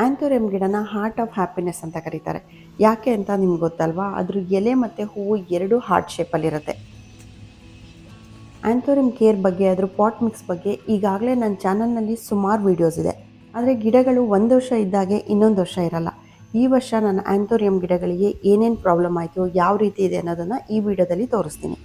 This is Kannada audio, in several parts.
ಆ್ಯಂಥೋರಿಯಂ ಗಿಡನ ಹಾರ್ಟ್ ಆಫ್ ಹ್ಯಾಪಿನೆಸ್ ಅಂತ ಕರೀತಾರೆ. ಯಾಕೆ ಅಂತ ನಿಮ್ಗೆ ಗೊತ್ತಲ್ವಾ? ಅದ್ರ ಎಲೆ ಮತ್ತು ಹೂವು ಎರಡು ಹಾರ್ಟ್ ಶೇಪಲ್ಲಿರುತ್ತೆ. ಆ್ಯಂಥೋರಿಯಂ ಕೇರ್ ಬಗ್ಗೆ, ಅದ್ರ ಪಾಟ್ ಮಿಕ್ಸ್ ಬಗ್ಗೆ ಈಗಾಗಲೇ ನನ್ನ ಚಾನಲ್ನಲ್ಲಿ ಸುಮಾರು ವೀಡಿಯೋಸ್ ಇದೆ. ಆದರೆ ಗಿಡಗಳು ಒಂದು ವರ್ಷ ಇದ್ದಾಗೆ ಇನ್ನೊಂದು ವರ್ಷ ಇರಲ್ಲ. ಈ ವರ್ಷ ನನ್ನ ಆ್ಯಂಥೋರಿಯಂ ಗಿಡಗಳಿಗೆ ಏನೇನು ಪ್ರಾಬ್ಲಮ್ ಆಯಿತು, ಯಾವ ರೀತಿ ಇದೆ ಅನ್ನೋದನ್ನು ಈ ವಿಡಿಯೋದಲ್ಲಿ ತೋರಿಸ್ತೀನಿ.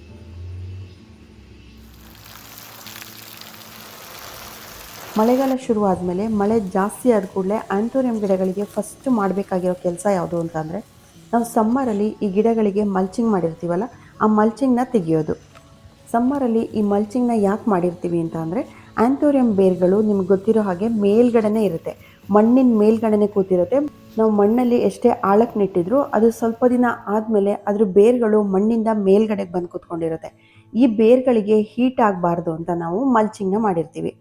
ಮಳೆಗಾಲ ಶುರು ಆದಮೇಲೆ ಮಳೆ ಜಾಸ್ತಿ ಆದ ಕೂಡಲೇ ಆ್ಯಂಥೋರಿಯಂ ಗಿಡಗಳಿಗೆ ಫಸ್ಟ್ ಮಾಡಬೇಕಾಗಿರೋ ಕೆಲಸ ಯಾವುದು ಅಂತಂದರೆ, ನಾವು ಸಮ್ಮರಲ್ಲಿ ಈ ಗಿಡಗಳಿಗೆ ಮಲ್ಚಿಂಗ್ ಮಾಡಿರ್ತೀವಲ್ಲ, ಆ ಮಲ್ಚಿಂಗ್ನ ತೆಗೆಯೋದು. ಸಮ್ಮರಲ್ಲಿ ಈ ಮಲ್ಚಿಂಗ್ನ ಯಾಕೆ ಮಾಡಿರ್ತೀವಿ ಅಂತ ಅಂದರೆ, ಆ್ಯಂಥೋರಿಯಂ ಬೇರ್ಗಳು ನಿಮ್ಗೆ ಗೊತ್ತಿರೋ ಹಾಗೆ ಮೇಲ್ಗಡೆನೇ ಇರುತ್ತೆ, ಮಣ್ಣಿನ ಮೇಲ್ಗಡೆನೇ ಕೂತಿರುತ್ತೆ. ನಾವು ಮಣ್ಣಲ್ಲಿ ಎಷ್ಟೇ ಆಳಕ್ಕೆ ನೆಟ್ಟಿದ್ರು ಅದು ಸ್ವಲ್ಪ ದಿನ ಆದಮೇಲೆ ಅದ್ರ ಬೇರ್ಗಳು ಮಣ್ಣಿಂದ ಮೇಲ್ಗಡೆಗೆ ಬಂದು ಕೂತ್ಕೊಂಡಿರುತ್ತೆ. ಈ ಬೇರ್ಗಳಿಗೆ ಹೀಟ್ ಆಗಬಾರ್ದು ಅಂತ ನಾವು ಮಲ್ಚಿಂಗ್ನ ಮಾಡಿರ್ತೀವಿ.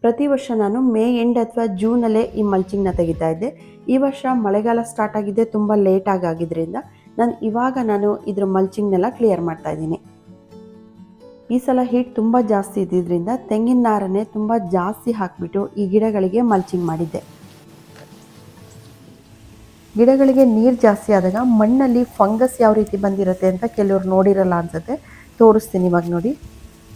ಪ್ರತಿ ವರ್ಷ ನಾನು ಮೇ ಎಂಡ್ ಅಥವಾ ಜೂನಲ್ಲೇ ಈ ಮಲ್ಚಿಂಗ್ನ ತೆಗಿತಾ ಇದ್ದೆ. ಈ ವರ್ಷ ಮಳೆಗಾಲ ಸ್ಟಾರ್ಟ್ ಆಗಿದ್ದೆ ತುಂಬ ಲೇಟಾಗಿ ಆಗಿದ್ದರಿಂದ ನಾನು ಇದ್ರ ಮಲ್ಚಿಂಗ್ನೆಲ್ಲ ಕ್ಲಿಯರ್ ಮಾಡ್ತಾ ಇದ್ದೀನಿ. ಈ ಸಲ ಹೀಟ್ ತುಂಬ ಜಾಸ್ತಿ ಇದ್ದಿದ್ದರಿಂದ ತೆಂಗಿನ ನಾರನ್ನೇ ತುಂಬ ಜಾಸ್ತಿ ಹಾಕಿಬಿಟ್ಟು ಈ ಗಿಡಗಳಿಗೆ ಮಲ್ಚಿಂಗ್ ಮಾಡಿದ್ದೆ. ಗಿಡಗಳಿಗೆ ನೀರು ಜಾಸ್ತಿ ಆದಾಗ ಮಣ್ಣಲ್ಲಿ ಫಂಗಸ್ ಯಾವ ರೀತಿ ಬಂದಿರುತ್ತೆ ಅಂತ ಕೆಲವ್ರು ನೋಡಿರಲ್ಲ ಅನ್ಸುತ್ತೆ. ತೋರಿಸ್ತೀನಿ ಇವಾಗ ನೋಡಿ.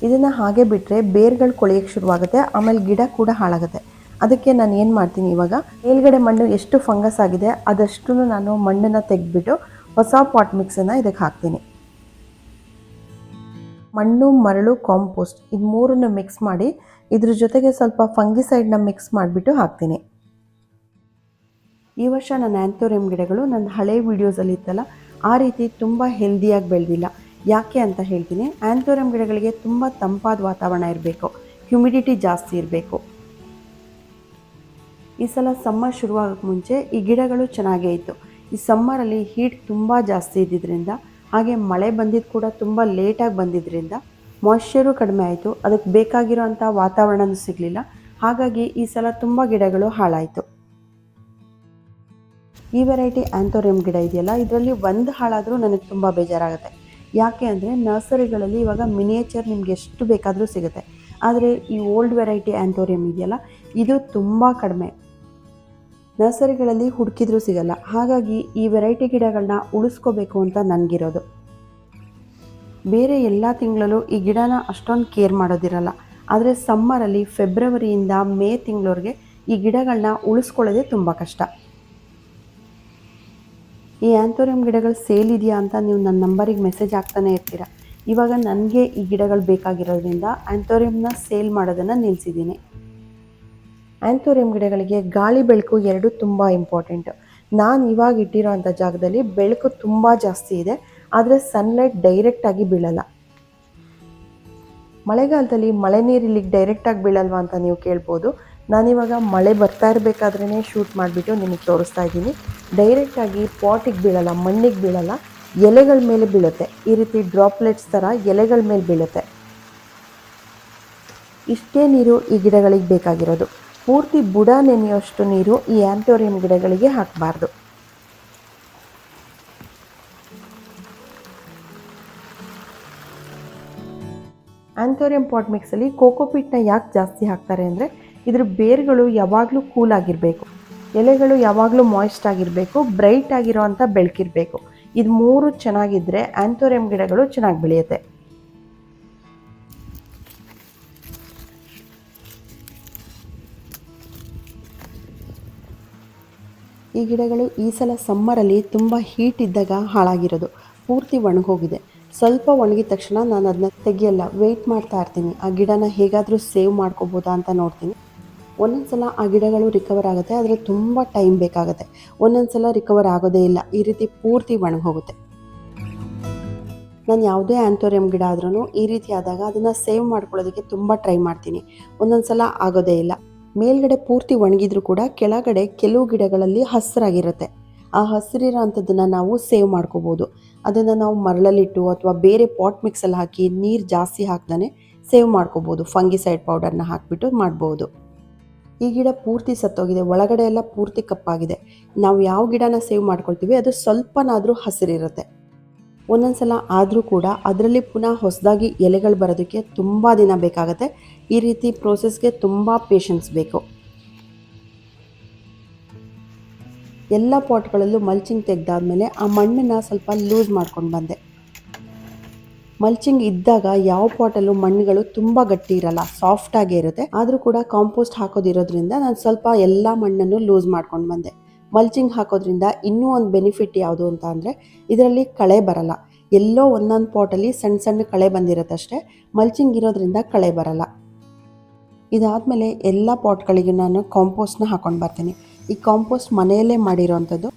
ಇದನ್ನು ಹಾಗೆ ಬಿಟ್ಟರೆ ಬೇರ್ಗಳು ಕೊಳೆಯೋಕ್ಕೆ ಶುರುವಾಗುತ್ತೆ, ಆಮೇಲೆ ಗಿಡ ಕೂಡ ಹಾಳಾಗುತ್ತೆ. ಅದಕ್ಕೆ ನಾನು ಏನು ಮಾಡ್ತೀನಿ, ಇವಾಗ ಮೇಲ್ಗಡೆ ಮಣ್ಣು ಎಷ್ಟು ಫಂಗಸ್ ಆಗಿದೆ ಅದಷ್ಟು ನಾನು ಮಣ್ಣನ್ನು ತೆಗೆದ್ಬಿಟ್ಟು ಹೊಸ ಪಾಟ್ ಮಿಕ್ಸನ್ನು ಇದಕ್ಕೆ ಹಾಕ್ತೀನಿ. ಮಣ್ಣು, ಮರಳು, ಕಾಂಪೋಸ್ಟ್ ಇದು ಮೂರನ್ನು ಮಿಕ್ಸ್ ಮಾಡಿ ಇದ್ರ ಜೊತೆಗೆ ಸ್ವಲ್ಪ ಫಂಗಿಸೈಡ್ನ ಮಿಕ್ಸ್ ಮಾಡಿಬಿಟ್ಟು ಹಾಕ್ತೀನಿ. ಈ ವರ್ಷ ನನ್ನ ಆ್ಯಂಥೋರಿಯಂ ಗಿಡಗಳು ನನ್ನ ಹಳೆ ವೀಡಿಯೋಸಲ್ಲಿ ಇತ್ತಲ್ಲ ಆ ರೀತಿ ತುಂಬ ಹೆಲ್ದಿಯಾಗಿ ಬೆಳೆದಿಲ್ಲ. ಯಾಕೆ ಅಂತ ಹೇಳ್ತೀನಿ. ಆ್ಯಂಥೋರಿಯಂ ಗಿಡಗಳಿಗೆ ತುಂಬ ತಂಪಾದ ವಾತಾವರಣ ಇರಬೇಕು, ಹ್ಯುಮಿಡಿಟಿ ಜಾಸ್ತಿ ಇರಬೇಕು. ಈ ಸಲ ಸಮ್ಮರ್ ಶುರುವಾಗೋಕ್ಕೆ ಮುಂಚೆ ಈ ಗಿಡಗಳು ಚೆನ್ನಾಗೇ ಇತ್ತು. ಈ ಸಮ್ಮರಲ್ಲಿ ಹೀಟ್ ತುಂಬ ಜಾಸ್ತಿ ಇದ್ದಿದ್ದರಿಂದ, ಹಾಗೆ ಮಳೆ ಬಂದಿದ್ದು ಕೂಡ ತುಂಬ ಲೇಟಾಗಿ ಬಂದಿದ್ದರಿಂದ ಮಾಯ್ಶ್ಚರು ಕಡಿಮೆ ಆಯಿತು, ಅದಕ್ಕೆ ಬೇಕಾಗಿರೋ ಅಂಥ ವಾತಾವರಣನೂ ಸಿಗಲಿಲ್ಲ. ಹಾಗಾಗಿ ಈ ಸಲ ತುಂಬ ಗಿಡಗಳು ಹಾಳಾಯಿತು. ಈ ವೆರೈಟಿ ಆ್ಯಂಥೋರಿಯಂ ಗಿಡ ಇದೆಯಲ್ಲ, ಇದರಲ್ಲಿ ಒಂದು ಹಾಳಾದರೂ ನನಗೆ ತುಂಬ ಬೇಜಾರಾಗುತ್ತೆ. ಯಾಕೆ ಅಂದರೆ ನರ್ಸರಿಗಳಲ್ಲಿ ಇವಾಗ ಮಿನಿಯೇಚರ್ ನಿಮ್ಗೆ ಎಷ್ಟು ಬೇಕಾದರೂ ಸಿಗುತ್ತೆ. ಆದರೆ ಈ ಓಲ್ಡ್ ವೆರೈಟಿ ಆ್ಯಂಥೋರಿಯಂ ಇದೆಯಲ್ಲ, ಇದು ತುಂಬ ಕಡಿಮೆ. ನರ್ಸರಿಗಳಲ್ಲಿ ಹುಡುಕಿದ್ರೂ ಸಿಗಲ್ಲ. ಹಾಗಾಗಿ ಈ ವೆರೈಟಿ ಗಿಡಗಳನ್ನ ಉಳಿಸ್ಕೋಬೇಕು ಅಂತ ನನಗಿರೋದು. ಬೇರೆ ಎಲ್ಲ ತಿಂಗಳಲ್ಲೂ ಈ ಗಿಡನ ಅಷ್ಟೊಂದು ಕೇರ್ ಮಾಡೋದಿರಲ್ಲ. ಆದರೆ ಸಮ್ಮರಲ್ಲಿ ಫೆಬ್ರವರಿಯಿಂದ ಮೇ ತಿಂಗಳವರೆಗೆ ಈ ಗಿಡಗಳನ್ನ ಉಳಿಸ್ಕೊಳ್ಳೋದೇ ತುಂಬ ಕಷ್ಟ. ಈ ಆ್ಯಂಥೋರಿಯಂ ಗಿಡಗಳು ಸೇಲ್ ಇದೆಯಾ ಅಂತ ನೀವು ನನ್ನ ನಂಬರಿಗೆ ಮೆಸೇಜ್ ಹಾಕ್ತಾನೆ ಇರ್ತೀರ. ಇವಾಗ ನನಗೆ ಈ ಗಿಡಗಳು ಬೇಕಾಗಿರೋದ್ರಿಂದ ಆ್ಯಂಥೋರಿಯಂನ ಸೇಲ್ ಮಾಡೋದನ್ನು ನಿಲ್ಲಿಸಿದ್ದೀನಿ. ಆ್ಯಂಥೋರಿಯಂ ಗಿಡಗಳಿಗೆ ಗಾಳಿ ಬೆಳಕು ಎರಡೂ ತುಂಬ ಇಂಪಾರ್ಟೆಂಟು. ನಾನು ಇವಾಗ ಇಟ್ಟಿರೋ ಅಂಥ ಜಾಗದಲ್ಲಿ ಬೆಳಕು ತುಂಬ ಜಾಸ್ತಿ ಇದೆ, ಆದರೆ ಸನ್ಲೈಟ್ ಡೈರೆಕ್ಟಾಗಿ ಬೀಳಲ್ಲ. ಮಳೆಗಾಲದಲ್ಲಿ ಮಳೆ ನೀರು ಇಲ್ಲಿಗೆ ಡೈರೆಕ್ಟಾಗಿ ಬೀಳಲ್ವಾ ಅಂತ ನೀವು ಕೇಳ್ಬೋದು. ನಾನಿವಾಗ ಮಳೆ ಬರ್ತಾ ಇರಬೇಕಾದ್ರೇ ಶೂಟ್ ಮಾಡಿಬಿಟ್ಟು ನಿಮಗೆ ತೋರಿಸ್ತಾ ಇದ್ದೀನಿ. ಡೈರೆಕ್ಟಾಗಿ ಪಾಟಿಗೆ ಬೀಳಲ್ಲ, ಮಣ್ಣಿಗೆ ಬೀಳಲ್ಲ, ಎಲೆಗಳ ಮೇಲೆ ಬೀಳುತ್ತೆ. ಈ ರೀತಿ ಡ್ರಾಪ್ಲೆಟ್ಸ್ ಥರ ಎಲೆಗಳ ಮೇಲೆ ಬೀಳುತ್ತೆ. ಇಷ್ಟೇ ನೀರು ಈ ಗಿಡಗಳಿಗೆ ಬೇಕಾಗಿರೋದು. ಪೂರ್ತಿ ಬುಡ ನೆನೆಯೋಷ್ಟು ನೀರು ಈ ಆ್ಯಂಥೋರಿಯಂ ಗಿಡಗಳಿಗೆ ಹಾಕಬಾರ್ದು. ಆ್ಯಂಥೋರಿಯಂ ಪಾಟ್ ಮಿಕ್ಸಲ್ಲಿ ಕೋಕೋಪೀಟ್ನ ಯಾಕೆ ಜಾಸ್ತಿ ಹಾಕ್ತಾರೆ ಅಂದರೆ, ಇದ್ರ ಬೇರುಗಳು ಯಾವಾಗಲೂ ಕೂಲ್ ಆಗಿರಬೇಕು, ಎಲೆಗಳು ಯಾವಾಗಲೂ ಮಾಯ್ಸ್ಟ್ ಆಗಿರಬೇಕು, ಬ್ರೈಟ್ ಆಗಿರೋ ಅಂಥ ಬೆಳಕಿರಬೇಕು. ಇದು ಮೂರು ಚೆನ್ನಾಗಿದ್ದರೆ ಆ್ಯಂಥೋರಿಯಂ ಗಿಡಗಳು ಚೆನ್ನಾಗಿ ಬೆಳೆಯುತ್ತೆ. ಈ ಗಿಡಗಳು ಈ ಸಲ ಸಮ್ಮರಲ್ಲಿ ತುಂಬ ಹೀಟ್ ಇದ್ದಾಗ ಹಾಳಾಗಿರೋದು, ಪೂರ್ತಿ ಒಣಗೋಗಿದೆ. ಸ್ವಲ್ಪ ಒಣಗಿದ ತಕ್ಷಣ ನಾನು ಅದನ್ನ ತೆಗಿಯಲ್ಲ, ವೆಯ್ಟ್ ಮಾಡ್ತಾ ಇರ್ತೀನಿ. ಆ ಗಿಡನ ಹೇಗಾದರೂ ಸೇವ್ ಮಾಡ್ಕೋಬೋದಾ ಅಂತ ನೋಡ್ತೀನಿ. ಒಂದೊಂದು ಸಲ ಆ ಗಿಡಗಳು ರಿಕವರ್ ಆಗುತ್ತೆ, ಆದರೆ ತುಂಬ ಟೈಮ್ ಬೇಕಾಗುತ್ತೆ. ಒಂದೊಂದು ಸಲ ರಿಕವರ್ ಆಗೋದೇ ಇಲ್ಲ, ಈ ರೀತಿ ಪೂರ್ತಿ ಒಣಗೋಗುತ್ತೆ. ನಾನು ಯಾವುದೇ ಆ್ಯಂಥೋರಿಯಂ ಗಿಡ ಆದ್ರೂ ಈ ರೀತಿ ಆದಾಗ ಅದನ್ನು ಸೇವ್ ಮಾಡ್ಕೊಳ್ಳೋದಕ್ಕೆ ತುಂಬ ಟ್ರೈ ಮಾಡ್ತೀನಿ. ಒಂದೊಂದು ಸಲ ಆಗೋದೇ ಇಲ್ಲ. ಮೇಲ್ಗಡೆ ಪೂರ್ತಿ ಒಣಗಿದ್ರೂ ಕೂಡ ಕೆಳಗಡೆ ಕೆಲವು ಗಿಡಗಳಲ್ಲಿ ಹಸಿರಾಗಿರುತ್ತೆ. ಆ ಹಸಿರಿರೋ ಅಂಥದ್ದನ್ನು ನಾವು ಸೇವ್ ಮಾಡ್ಕೋಬೋದು. ಅದನ್ನು ನಾವು ಮರಳಲ್ಲಿಟ್ಟು ಅಥವಾ ಬೇರೆ ಪಾಟ್ ಮಿಕ್ಸಲ್ಲಿ ಹಾಕಿ ನೀರು ಜಾಸ್ತಿ ಹಾಕ್ದೇ ಸೇವ್ ಮಾಡ್ಕೋಬೋದು. ಫಂಗಿಸೈಡ್ ಪೌಡರ್ನ ಹಾಕಿಬಿಟ್ಟು ಮಾಡ್ಬೋದು. ಈ ಗಿಡ ಪೂರ್ತಿ ಸತ್ತೋಗಿದೆ, ಒಳಗಡೆ ಎಲ್ಲ ಪೂರ್ತಿ ಕಪ್ಪಾಗಿದೆ. ನಾವು ಯಾವ ಗಿಡನ ಸೇವ್ ಮಾಡ್ಕೊಳ್ತೀವಿ ಅದು ಸ್ವಲ್ಪನಾದರೂ ಹಸಿರಿರುತ್ತೆ. ಒಂದೊಂದು ಸಲ ಆದರೂ ಕೂಡ ಅದರಲ್ಲಿ ಪುನಃ ಹೊಸದಾಗಿ ಎಲೆಗಳು ಬರೋದಕ್ಕೆ ತುಂಬ ದಿನ ಬೇಕಾಗುತ್ತೆ. ಈ ರೀತಿ ಪ್ರೋಸೆಸ್ಗೆ ತುಂಬ ಪೇಷನ್ಸ್ ಬೇಕು. ಎಲ್ಲ ಪಾಟ್ಗಳಲ್ಲೂ ಮಲ್ಚಿಂಗ್ ತೆಗೆದಾದ್ಮೇಲೆ ಆ ಮಣ್ಣನ್ನು ಸ್ವಲ್ಪ ಲೂಸ್ ಮಾಡ್ಕೊಂಡು ಬಂದೆ. ಮಲ್ಚಿಂಗ್ ಇದ್ದಾಗ ಯಾವ ಪಾಟಲ್ಲೂ ಮಣ್ಣುಗಳು ತುಂಬ ಗಟ್ಟಿ ಇರಲ್ಲ, ಸಾಫ್ಟಾಗೇ ಇರುತ್ತೆ. ಆದರೂ ಕೂಡ ಕಾಂಪೋಸ್ಟ್ ಹಾಕೋದಿರೋದ್ರಿಂದ ನಾನು ಸ್ವಲ್ಪ ಎಲ್ಲ ಮಣ್ಣನ್ನು ಲೂಸ್ ಮಾಡ್ಕೊಂಡು ಬಂದೆ. ಮಲ್ಚಿಂಗ್ ಹಾಕೋದ್ರಿಂದ ಇನ್ನೂ ಒಂದು ಬೆನಿಫಿಟ್ ಯಾವುದು ಅಂತ ಅಂದರೆ ಇದರಲ್ಲಿ ಕಳೆ ಬರಲ್ಲ. ಎಲ್ಲೋ ಒಂದೊಂದು ಪಾಟಲ್ಲಿ ಸಣ್ಣ ಸಣ್ಣ ಕಳೆ ಬಂದಿರುತ್ತಷ್ಟೇ. ಮಲ್ಚಿಂಗ್ ಇರೋದ್ರಿಂದ ಕಳೆ ಬರಲ್ಲ. ಇದಾದಮೇಲೆ ಎಲ್ಲ ಪಾಟ್ಗಳಿಗೆ ನಾನು ಕಾಂಪೋಸ್ಟ್ನ ಹಾಕೊಂಡು ಬರ್ತೀನಿ. ಈ ಕಾಂಪೋಸ್ಟ್ ಮನೆಯಲ್ಲೇ ಮಾಡಿರೋವಂಥದ್ದು,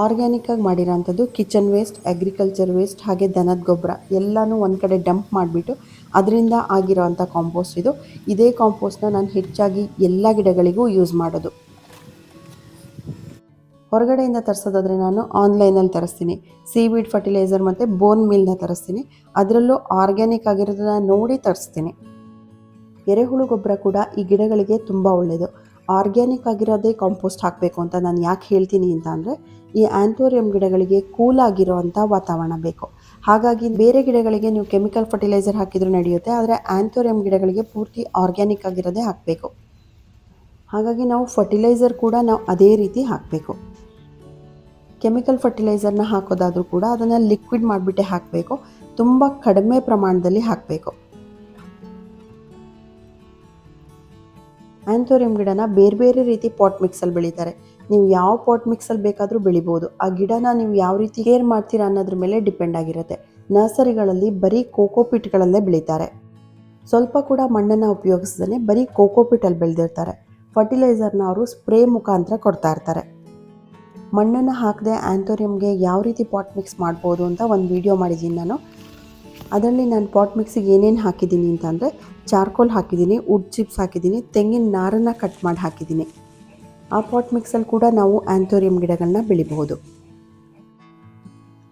ಆರ್ಗ್ಯಾನಿಕ್ಕಾಗಿ ಮಾಡಿರೋವಂಥದ್ದು. ಕಿಚನ್ ವೇಸ್ಟ್, ಅಗ್ರಿಕಲ್ಚರ್ ವೇಸ್ಟ್ ಹಾಗೆ ದನದ ಗೊಬ್ಬರ ಎಲ್ಲನೂ ಒಂದು ಕಡೆ ಡಂಪ್ ಮಾಡಿಬಿಟ್ಟು ಅದರಿಂದ ಆಗಿರೋವಂಥ ಕಾಂಪೋಸ್ಟ್ ಇದು. ಇದೇ ಕಾಂಪೋಸ್ಟ್ನ ನಾನು ಹೆಚ್ಚಾಗಿ ಎಲ್ಲ ಗಿಡಗಳಿಗೂ ಯೂಸ್ ಮಾಡೋದು. ಹೊರಗಡೆಯಿಂದ ತರಿಸೋದಾದರೆ ನಾನು ಆನ್ಲೈನಲ್ಲಿ ತರಿಸ್ತೀನಿ. ಸೀವೀಡ್ ಫರ್ಟಿಲೈಸರ್ ಮತ್ತು ಬೋನ್ ಮೀಲ್ನ ತರಿಸ್ತೀನಿ. ಅದರಲ್ಲೂ ಆರ್ಗ್ಯಾನಿಕ್ ಆಗಿರೋದನ್ನ ನೋಡಿ ತರಿಸ್ತೀನಿ. ಎರೆಹುಳು ಗೊಬ್ಬರ ಕೂಡ ಈ ಗಿಡಗಳಿಗೆ ತುಂಬ ಒಳ್ಳೆಯದು. ಆರ್ಗ್ಯಾನಿಕ್ ಆಗಿರೋದೇ ಕಾಂಪೋಸ್ಟ್ ಹಾಕಬೇಕು ಅಂತ ನಾನು ಯಾಕೆ ಹೇಳ್ತೀನಿ ಅಂತ ಅಂದರೆ, ಈ ಆ್ಯಂಥೋರಿಯಂ ಗಿಡಗಳಿಗೆ ಕೂಲ್ ಆಗಿರೋ ಅಂಥ ವಾತಾವರಣ ಬೇಕು. ಹಾಗಾಗಿ ಬೇರೆ ಗಿಡಗಳಿಗೆ ನೀವು ಕೆಮಿಕಲ್ ಫರ್ಟಿಲೈಸರ್ ಹಾಕಿದರೂ ನಡೆಯುತ್ತೆ, ಆದರೆ ಆ್ಯಂಥೋರಿಯಂ ಗಿಡಗಳಿಗೆ ಪೂರ್ತಿ ಆರ್ಗ್ಯಾನಿಕ್ ಆಗಿರೋದೇ ಹಾಕಬೇಕು. ಹಾಗಾಗಿ ನಾವು ಫರ್ಟಿಲೈಸರ್ ಕೂಡ ನಾವು ಅದೇ ರೀತಿ ಹಾಕಬೇಕು. ಕೆಮಿಕಲ್ ಫರ್ಟಿಲೈಸರ್ನ ಹಾಕೋದಾದರೂ ಕೂಡ ಅದನ್ನು ಲಿಕ್ವಿಡ್ ಮಾಡಿಬಿಟ್ಟೆ ಹಾಕಬೇಕು. ತುಂಬ ಕಡಿಮೆ ಪ್ರಮಾಣದಲ್ಲಿ ಹಾಕಬೇಕು. ಆ್ಯಂಥೋರಿಯಂ ಗಿಡನ ಬೇರೆ ಬೇರೆ ರೀತಿ ಪಾಟ್ ಮಿಕ್ಸಲ್ಲಿ ಬೆಳೀತಾರೆ. ನೀವು ಯಾವ ಪಾಟ್ ಮಿಕ್ಸಲ್ಲಿ ಬೇಕಾದರೂ ಬೆಳಿಬೋದು. ಆ ಗಿಡನ ನೀವು ಯಾವ ರೀತಿ ಕೇರ್ ಮಾಡ್ತೀರಾ ಅನ್ನೋದ್ರ ಮೇಲೆ ಡಿಪೆಂಡ್ ಆಗಿರುತ್ತೆ. ನರ್ಸರಿಗಳಲ್ಲಿ ಬರೀ ಕೋಕೋಪಿಟ್ಗಳಲ್ಲೇ ಬೆಳೀತಾರೆ. ಸ್ವಲ್ಪ ಕೂಡ ಮಣ್ಣನ್ನು ಉಪಯೋಗಿಸ್ದೇ ಬರೀ ಕೋಕೋಪಿಟಲ್ಲಿ ಬೆಳೆದಿರ್ತಾರೆ. ಫರ್ಟಿಲೈಸರ್ನ ಅವರು ಸ್ಪ್ರೇ ಮುಖಾಂತರ ಕೊಡ್ತಾ ಇರ್ತಾರೆ. ಮಣ್ಣನ್ನು ಹಾಕದೆ ಆ್ಯಂಥೋರಿಯಂಗೆ ಯಾವ ರೀತಿ ಪಾಟ್ ಮಿಕ್ಸ್ ಮಾಡ್ಬೋದು ಅಂತ ಒಂದು ವಿಡಿಯೋ ಮಾಡಿದ್ದೀನಿ ನಾನು. ಅದರಲ್ಲಿ ನಾನು ಪಾಟ್ ಮಿಕ್ಸಿಗೆ ಏನೇನು ಹಾಕಿದ್ದೀನಿ ಅಂತಂದರೆ, ಚಾರ್ಕೋಲ್ ಹಾಕಿದ್ದೀನಿ, ವುಡ್ ಚಿಪ್ಸ್ ಹಾಕಿದ್ದೀನಿ, ತೆಂಗಿನ ನಾರನ್ನು ಕಟ್ ಮಾಡಿ ಹಾಕಿದ್ದೀನಿ. ಆ ಪಾಟ್ ಮಿಕ್ಸಲ್ಲಿ ಕೂಡ ನಾವು ಆ್ಯಂಥೋರಿಯಂ ಗಿಡಗಳನ್ನ ಬೆಳಿಬಹುದು.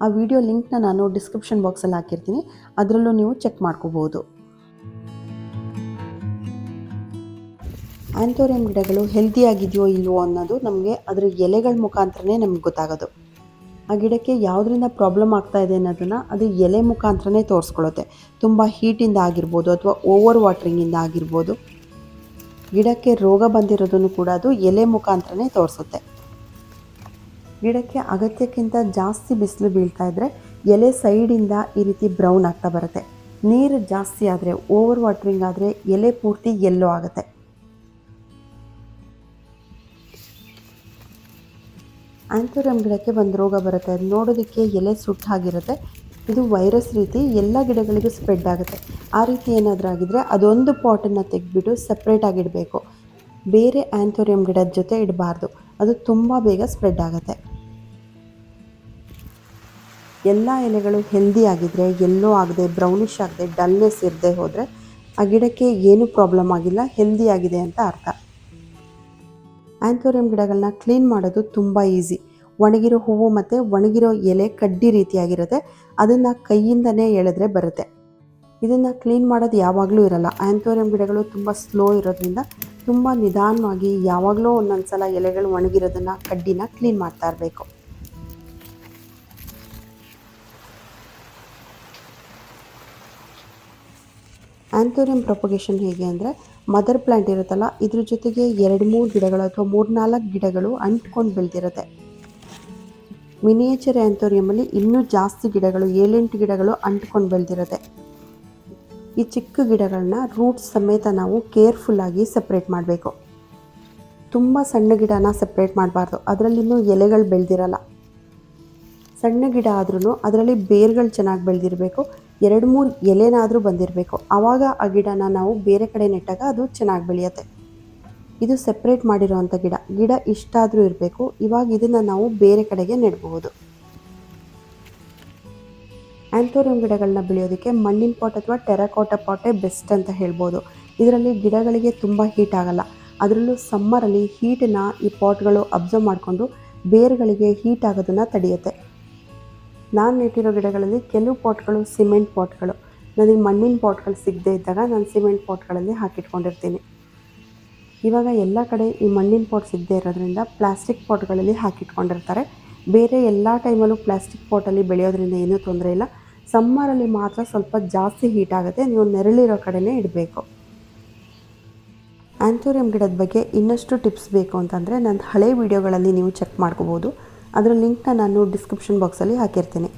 ಆ ವಿಡಿಯೋ ಲಿಂಕ್ನ ನಾನು ಡಿಸ್ಕ್ರಿಪ್ಷನ್ ಬಾಕ್ಸಲ್ಲಿ ಹಾಕಿರ್ತೀನಿ, ಅದರಲ್ಲೂ ನೀವು ಚೆಕ್ ಮಾಡ್ಕೋಬೋದು. ಆ್ಯಂಥೋರಿಯಂ ಗಿಡಗಳು ಹೆಲ್ದಿಯಾಗಿದೆಯೋ ಇಲ್ವೋ ಅನ್ನೋದು ನಮಗೆ ಅದರ ಎಲೆಗಳ ಮುಖಾಂತರನೇ ನಮ್ಗೆ ಗೊತ್ತಾಗೋದು. ಆ ಗಿಡಕ್ಕೆ ಯಾವುದರಿಂದ ಪ್ರಾಬ್ಲಮ್ ಆಗ್ತಾ ಇದೆ ಅನ್ನೋದನ್ನು ಅದು ಎಲೆ ಮುಖಾಂತರನೇ ತೋರಿಸ್ಕೊಳ್ಳುತ್ತೆ. ತುಂಬ ಹೀಟಿಂದ ಆಗಿರ್ಬೋದು ಅಥವಾ ಓವರ್ ವಾಟ್ರಿಂಗಿಂದ ಆಗಿರ್ಬೋದು. ಗಿಡಕ್ಕೆ ರೋಗ ಬಂದಿರೋದನ್ನು ಕೂಡ ಅದು ಎಲೆ ಮುಖಾಂತರನೇ ತೋರಿಸುತ್ತೆ. ಗಿಡಕ್ಕೆ ಅಗತ್ಯಕ್ಕಿಂತ ಜಾಸ್ತಿ ಬಿಸಿಲು ಬೀಳ್ತಾ ಇದ್ದರೆ ಎಲೆ ಸೈಡಿಂದ ಈ ರೀತಿ ಬ್ರೌನ್ ಆಗ್ತಾ ಬರುತ್ತೆ. ನೀರು ಜಾಸ್ತಿ ಆದರೆ, ಓವರ್ ವಾಟ್ರಿಂಗ್ ಆದರೆ ಎಲೆ ಪೂರ್ತಿ ಯೆಲ್ಲೋ ಆಗುತ್ತೆ. ಆ್ಯಂಥೋರಿಯಂ ಗಿಡಕ್ಕೆ ಒಂದು ರೋಗ ಬರುತ್ತೆ. ಅದು ನೋಡೋದಕ್ಕೆ ಎಲೆ ಸುಟ್ಟಾಗಿರುತ್ತೆ. ಇದು ವೈರಸ್ ರೀತಿ ಎಲ್ಲ ಗಿಡಗಳಿಗೂ ಸ್ಪ್ರೆಡ್ ಆಗುತ್ತೆ. ಆ ರೀತಿ ಏನಾದರೂ ಆಗಿದ್ರೆ ಅದೊಂದು ಪಾಟನ್ನು ತೆಗೆದ್ಬಿಟ್ಟು ಸಪ್ರೇಟಾಗಿಡಬೇಕು. ಬೇರೆ ಆ್ಯಂಥೋರಿಯಂ ಗಿಡದ ಜೊತೆ ಇಡಬಾರ್ದು. ಅದು ತುಂಬ ಬೇಗ ಸ್ಪ್ರೆಡ್ ಆಗುತ್ತೆ. ಎಲ್ಲ ಎಲೆಗಳು ಹೆಲ್ದಿ ಆಗಿದ್ದರೆ, ಎಲ್ಲೋ ಆಗದೆ, ಬ್ರೌನಿಷ್ ಆಗದೆ, ಡಲ್ನೆಸ್ ಇರದೆ ಹೋದರೆ ಆ ಗಿಡಕ್ಕೆ ಏನೂ ಪ್ರಾಬ್ಲಮ್ ಆಗಿಲ್ಲ, ಹೆಲ್ದಿ ಆಗಿದೆ ಅಂತ ಅರ್ಥ. ಆ್ಯಂಥೋರಿಯಂ ಗಿಡಗಳನ್ನ ಕ್ಲೀನ್ ಮಾಡೋದು ತುಂಬ ಈಸಿ. ಒಣಗಿರೋ ಹೂವು ಮತ್ತು ಒಣಗಿರೋ ಎಲೆ ಕಡ್ಡಿ ರೀತಿಯಾಗಿರುತ್ತೆ. ಅದನ್ನು ಕೈಯಿಂದನೇ ಎಳೆದ್ರೆ ಬರುತ್ತೆ. ಇದನ್ನು ಕ್ಲೀನ್ ಮಾಡೋದು ಯಾವಾಗಲೂ ಇರಲ್ಲ. ಆ್ಯಂಥೋರಿಯಂ ಗಿಡಗಳು ತುಂಬ ಸ್ಲೋ ಇರೋದ್ರಿಂದ ತುಂಬ ನಿಧಾನವಾಗಿ ಯಾವಾಗಲೂ ಒಂದೊಂದು ಸಲ ಎಲೆಗಳು ಒಣಗಿರೋದನ್ನು, ಕಡ್ಡಿನ ಕ್ಲೀನ್ ಮಾಡ್ತಾ ಇರಬೇಕು. ಆ್ಯಂಥೋರಿಯಂ ಪ್ರೊಪಗೇಷನ್ ಹೇಗೆ ಅಂದರೆ, ಮದರ್ ಪ್ಲ್ಯಾಂಟ್ ಇರುತ್ತಲ್ಲ, ಇದ್ರ ಜೊತೆಗೆ 2-3 ಗಿಡಗಳು ಅಥವಾ 3-4 ಗಿಡಗಳು ಅಂಟ್ಕೊಂಡು ಬೆಳೆದಿರುತ್ತೆ. ಮಿನಿಯೇಚರ್ ಆ್ಯಂಥೋರಿಯಮಲ್ಲಿ ಇನ್ನೂ ಜಾಸ್ತಿ ಗಿಡಗಳು, 7-8 ಗಿಡಗಳು ಅಂಟ್ಕೊಂಡು ಬೆಳೆದಿರುತ್ತೆ. ಈ ಚಿಕ್ಕ ಗಿಡಗಳನ್ನ ರೂಟ್ಸ್ ಸಮೇತ ನಾವು ಕೇರ್ಫುಲ್ಲಾಗಿ ಸಪ್ರೇಟ್ ಮಾಡಬೇಕು. ತುಂಬ ಸಣ್ಣ ಗಿಡನ ಸಪ್ರೇಟ್ ಮಾಡಬಾರ್ದು. ಅದರಲ್ಲಿನ್ನೂ ಎಲೆಗಳು ಬೆಳೆದಿರಲ್ಲ. ಸಣ್ಣ ಗಿಡ ಆದ್ರೂ ಅದರಲ್ಲಿ ಬೇರುಗಳು ಚೆನ್ನಾಗಿ ಬೆಳೆದಿರಬೇಕು. 2-3 ಎಲೆನಾದರೂ ಬಂದಿರಬೇಕು. ಆವಾಗ ಆ ಗಿಡನ ನಾವು ಬೇರೆ ಕಡೆ ನೆಟ್ಟಾಗ ಅದು ಚೆನ್ನಾಗಿ ಬೆಳೆಯುತ್ತೆ. ಇದು ಸೆಪ್ರೇಟ್ ಮಾಡಿರೋವಂಥ ಗಿಡ ಇಷ್ಟಾದರೂ ಇರಬೇಕು. ಇವಾಗ ಇದನ್ನು ನಾವು ಬೇರೆ ಕಡೆಗೆ ನೆಡಬಹುದು. ಆ್ಯಂಥೋರಿಯಂ ಗಿಡಗಳನ್ನ ಬೆಳೆಯೋದಕ್ಕೆ ಮಣ್ಣಿನ ಪಾಟ್ ಅಥವಾ ಟೆರಕೋಟಾ ಪಾಟೇ ಬೆಸ್ಟ್ ಅಂತ ಹೇಳ್ಬೋದು. ಇದರಲ್ಲಿ ಗಿಡಗಳಿಗೆ ತುಂಬ ಹೀಟ್ ಆಗಲ್ಲ. ಅದರಲ್ಲೂ ಸಮ್ಮರಲ್ಲಿ ಹೀಟನ್ನು ಈ ಪಾಟ್ಗಳು ಅಬ್ಸರ್ವ್ ಮಾಡಿಕೊಂಡು ಬೇರುಗಳಿಗೆ ಹೀಟ್ ಆಗೋದನ್ನು ತಡೆಯುತ್ತೆ. ನಾನು ನೆಟ್ಟಿರೋ ಗಿಡಗಳಲ್ಲಿ ಕೆಲವು ಪಾಟ್ಗಳು ಸಿಮೆಂಟ್ ಪಾಟ್ಗಳು. ನನಗೆ ಮಣ್ಣಿನ ಪಾಟ್ಗಳು ಸಿಗದೇ ಇದ್ದಾಗ ನಾನು ಸಿಮೆಂಟ್ ಪಾಟ್ಗಳಲ್ಲಿ ಹಾಕಿಟ್ಕೊಂಡಿರ್ತೀನಿ. ಇವಾಗ ಎಲ್ಲ ಕಡೆ ಈ ಮಣ್ಣಿನ ಪಾಟ್ ಸಿಗದೇ ಇರೋದ್ರಿಂದ ಪ್ಲಾಸ್ಟಿಕ್ ಪಾಟ್ಗಳಲ್ಲಿ ಹಾಕಿಟ್ಕೊಂಡಿರ್ತಾರೆ. ಬೇರೆ ಎಲ್ಲ ಟೈಮಲ್ಲೂ ಪ್ಲಾಸ್ಟಿಕ್ ಪಾಟಲ್ಲಿ ಬೆಳೆಯೋದ್ರಿಂದ ಏನೂ ತೊಂದರೆ ಇಲ್ಲ. ಸಮ್ಮರಲ್ಲಿ ಮಾತ್ರ ಸ್ವಲ್ಪ ಜಾಸ್ತಿ ಹೀಟ್ ಆಗುತ್ತೆ. ನೀವು ನೆರಳಿರೋ ಕಡೆನೇ ಇಡಬೇಕು. ಆ್ಯಂಥೋರಿಯಂ ಗಿಡದ ಬಗ್ಗೆ ಇನ್ನಷ್ಟು ಟಿಪ್ಸ್ ಬೇಕು ಅಂತಂದರೆ ನನ್ನ ಹಳೆ ವೀಡಿಯೋಗಳಲ್ಲಿ ನೀವು ಚೆಕ್ ಮಾಡ್ಕೋಬೋದು. ಅದರ ಲಿಂಕ್ನ ನಾನು ಡಿಸ್ಕ್ರಿಪ್ಷನ್ ಬಾಕ್ಸಲ್ಲಿ ಹಾಕಿರ್ತೀನಿ.